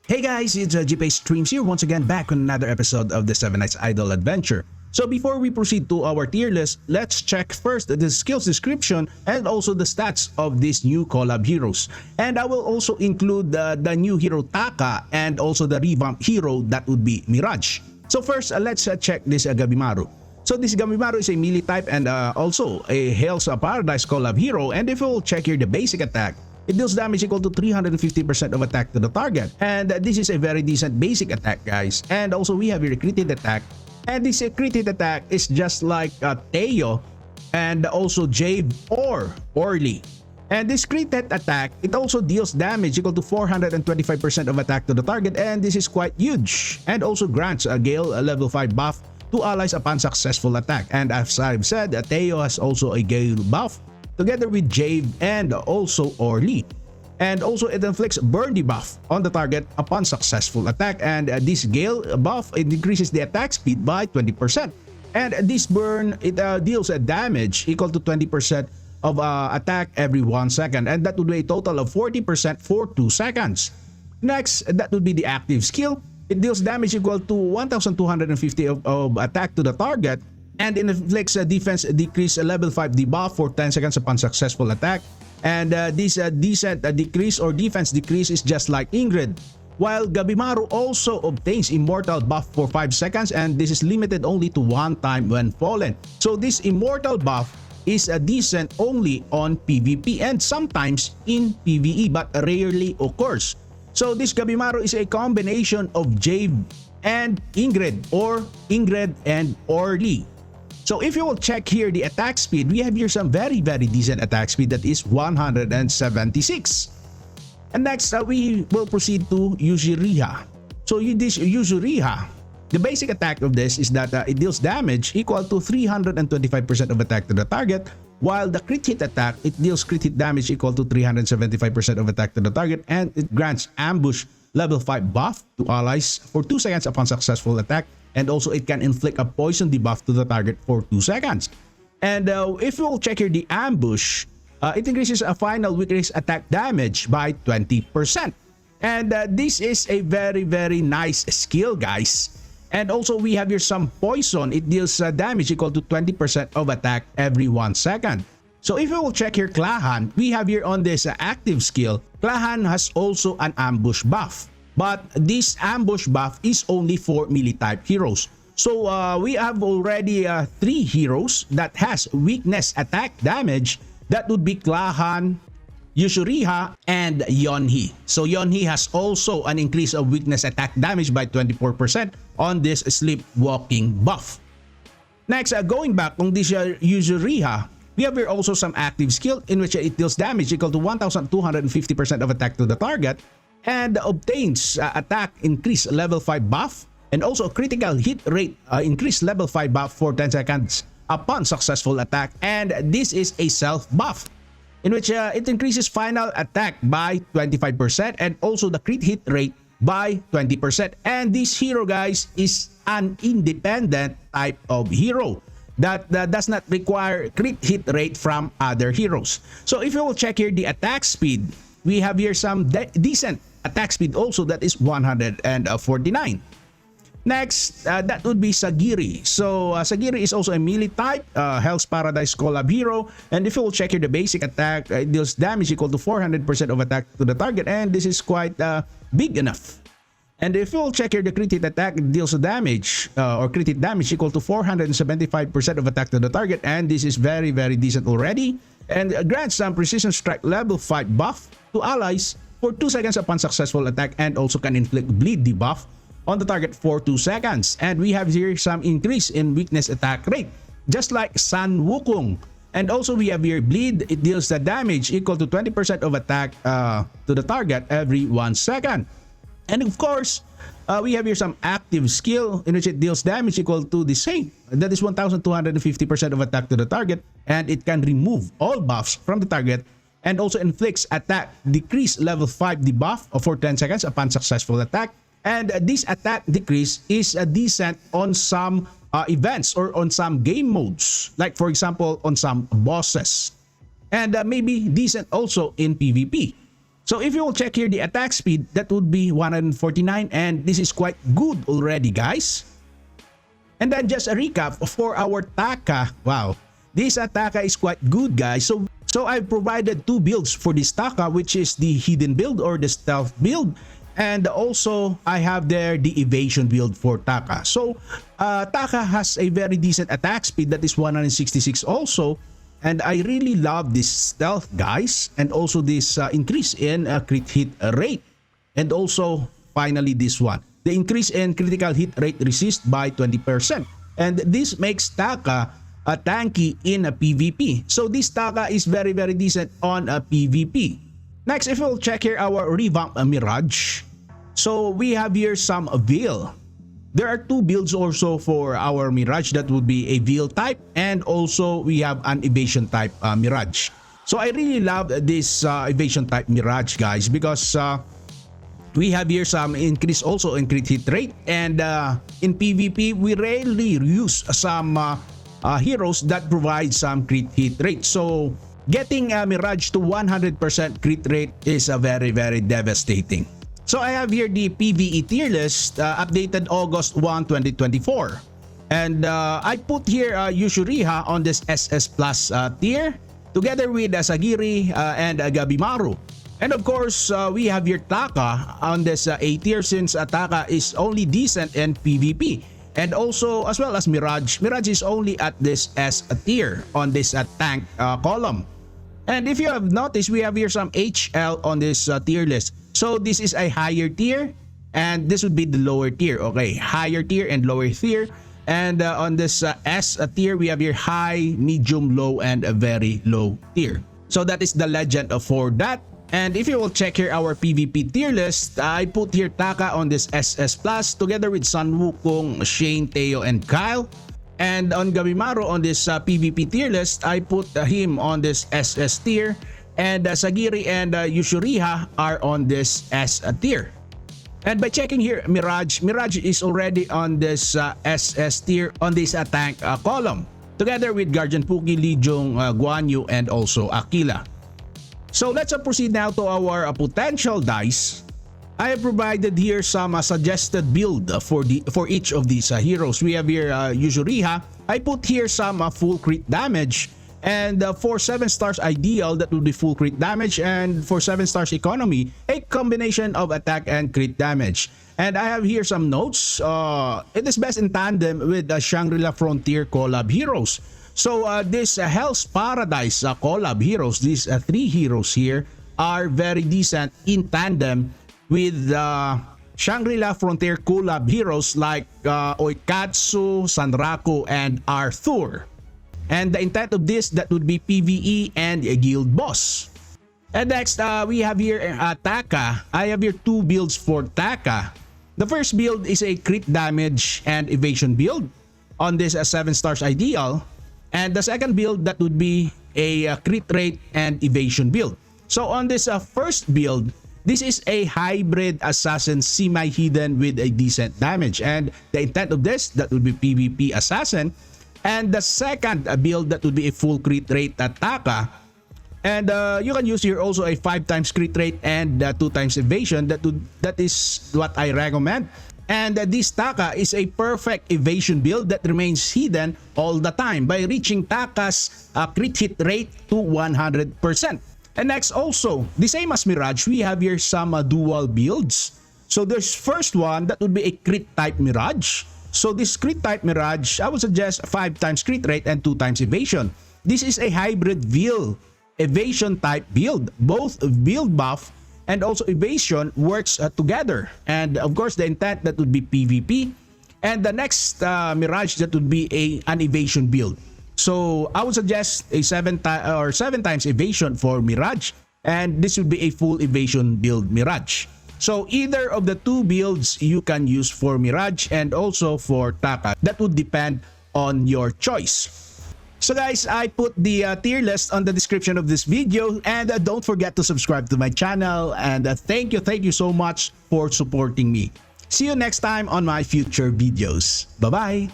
Hey guys, it's GP Streams here once again, back on another episode of the 7 Nights Idol Adventure. So before we proceed to our tier list, let's check first the skills description and also the stats of these new collab heroes. And I will also include the new hero Taka and also the revamp hero that would be Mirage. So first, let's check this Gabimaru. So this Gabimaru is a melee type and also a Hell's Paradise collab hero, and if you will check here the basic attack, it deals damage equal to 350% of attack to the target. And this is a very decent basic attack, guys. And also we have your crit hit attack. And this crit hit attack is just like Teo and also Jade or Orly. And this crit hit attack, it also deals damage equal to 425% of attack to the target. And this is quite huge. And also grants a Gale level 5 buff to allies upon successful attack. And as I've said, Teo has also a Gale buff together with Jade and also Orly. And also it inflicts burn debuff on the target upon successful attack, and this Gale buff, it increases the attack speed by 20%. And this burn, it deals a damage equal to 20% of attack every 1 second, and that would be a total of 40% for 2 seconds. Next, that would be the active skill. It deals damage equal to 1250 of attack to the target, and it inflicts a defense decrease level 5 debuff for 10 seconds upon successful attack. And this decent decrease or defense decrease is just like Ingrid. While Gabimaru also obtains immortal buff for 5 seconds, and this is limited only to 1 time when fallen. So this immortal buff is decent only on PvP and sometimes in PvE, but rarely occurs. So this Gabimaru is a combination of Jade and Ingrid, or Ingrid and Orly. So if you will check here the attack speed, we have here some very decent attack speed that is 176. And next, we will proceed to Yushua. So this Yushua, the basic attack of this is that it deals damage equal to 325% of attack to the target, while the crit hit attack, it deals crit hit damage equal to 375% of attack to the target, and it grants ambush level 5 buff to allies for 2 seconds upon successful attack. And also it can inflict a poison debuff to the target for 2 seconds. And if you will check here the ambush, it increases a final weakness attack damage by 20%. And this is a very nice skill, guys. And also we have here some poison. It deals damage equal to 20% of attack every 1 second. So if you will check here Klahan, we have here on this active skill, Klahan has also an ambush buff. But this ambush buff is only for melee type heroes. So we have already 3 heroes that has weakness attack damage. That would be Klahan, Yushua, and Yonhee. So Yonhee has also an increase of weakness attack damage by 24% on this sleepwalking buff. Next, going back on this Yushua, we have here also some active skill in which it deals damage equal to 1250% of attack to the target, and obtains attack increase level 5 buff, and also critical hit rate increase level 5 buff for 10 seconds upon successful attack. And this is a self buff in which it increases final attack by 25% and also the crit hit rate by 20%. And this hero, guys, is an independent type of hero that does not require crit hit rate from other heroes. So if you will check here the attack speed, we have here some decent attack speed also, that is 149. Next, that would be Sagiri. So Sagiri is also a melee type, Hell's Paradise collab hero. And if you will check here the basic attack, it deals damage equal to 400% of attack to the target, and this is quite big enough. And if you will check here the crit hit attack, it deals damage or crit hit damage equal to 475% of attack to the target, and this is very decent already. And grants some precision strike level 5 buff to allies for 2 seconds upon successful attack, and also can inflict bleed debuff on the target for 2 seconds. And we have here some increase in weakness attack rate, just like San Wukong. And also we have here bleed. It deals the damage equal to 20% of attack to the target every 1 second. And of course, we have here some active skill in which it deals damage equal to the same. That is 1250% of attack to the target, and it can remove all buffs from the target, and also inflicts attack decrease level 5 debuff for 10 seconds upon successful attack. And this attack decrease is decent on some events or on some game modes, like for example on some bosses, and maybe decent also in PvP. So if you will check here the attack speed, that would be 149, and this is quite good already, guys. And then just a recap for our Taka. Wow, this Taka is quite good, guys. So I provided two builds for this Taka, which is the hidden build or the stealth build. And also, I have there the evasion build for Taka. So, Taka has a very decent attack speed that is 166 also. And I really love this stealth, guys. And also this increase in crit hit rate. And also, finally, this one. The increase in critical hit rate resist by 20%. And this makes Taka tanky in a PvP. So, this Taka is very, very decent on a PvP. Next, if we'll check here our revamp Mirage. So we have here some Veil. There are two builds also for our Mirage. That would be a Veil type, and also we have an evasion type Mirage. So I really love this evasion type Mirage, guys, because we have here some increase also in crit hit rate, and in PvP we rarely use some heroes that provide some crit hit rate. So getting a Mirage to 100% crit rate is very, very devastating. So I have here the PVE tier list updated August 1, 2024. And I put here Yushua on this SS Plus tier together with Sagiri and Gabimaru. And of course, we have here Taka on this A tier, since Taka is only decent in PvP. And also, as well as Mirage. Mirage is only at this S tier on this tank column. And if you have noticed, we have here some HL on this tier list. So this is a higher tier, and this would be the lower tier. Okay, higher tier and lower tier. And on this S tier, we have here high, medium, low, and a very low tier. So that is the legend for that. And if you will check here our PvP tier list, I put here Taka on this SS Plus together with Sun Wukong, Shane, Teo, and Kyle. And on Gabimaru on this PvP tier list, I put him on this SS tier. And Sagiri and Yushua are on this S tier. And by checking here, Mirage is already on this SS tier on this tank column, together with Guardian Puki, Lee Jong, Guan Yu, and also Aquila. So let's proceed now to our potential dice. I have provided here some suggested build for each of these heroes. We have here Yushua. I put here some full crit damage. And for 7 stars ideal, that would be full crit damage, and for 7 stars economy, a combination of attack and crit damage. And I have here some notes. It is best in tandem with the Shangri-La Frontier collab heroes. So this Hell's Paradise collab heroes, these 3 heroes here, are very decent in tandem with Shangri-La Frontier collab heroes like Oikatsu, Sanraku, and Arthur. And the intent of this, that would be PVE and a guild boss. And next, we have here Taka. I have here 2 builds for Taka. The first build is a crit damage and evasion build on this 7 stars ideal. And the second build, that would be a crit rate and evasion build. So on this first build, this is a hybrid assassin semi-hidden with a decent damage. And the intent of this, that would be PvP assassin. And the second build, that would be a full crit rate Taka. And you can use here also a 5 times crit rate and 2 times evasion. That is what I recommend. And this Taka is a perfect evasion build that remains hidden all the time by reaching Taka's crit hit rate to 100%. And next also, the same as Mirage, we have here some dual builds. So there's first one, that would be a crit type Mirage. So this crit type Mirage, I would suggest 5 times crit rate and 2 times evasion. This is a hybrid Veil evasion type build. Both build buff and also evasion works together. And of course, the intent, that would be PvP. And the next Mirage, that would be an evasion build. So I would suggest a 7 times evasion for Mirage. And this would be a full evasion build Mirage. So either of the 2 builds you can use for Mirage and also for Taka. That would depend on your choice. So guys, I put the tier list on the description of this video, and don't forget to subscribe to my channel, and thank you so much for supporting me. See you next time on my future videos. Bye-bye!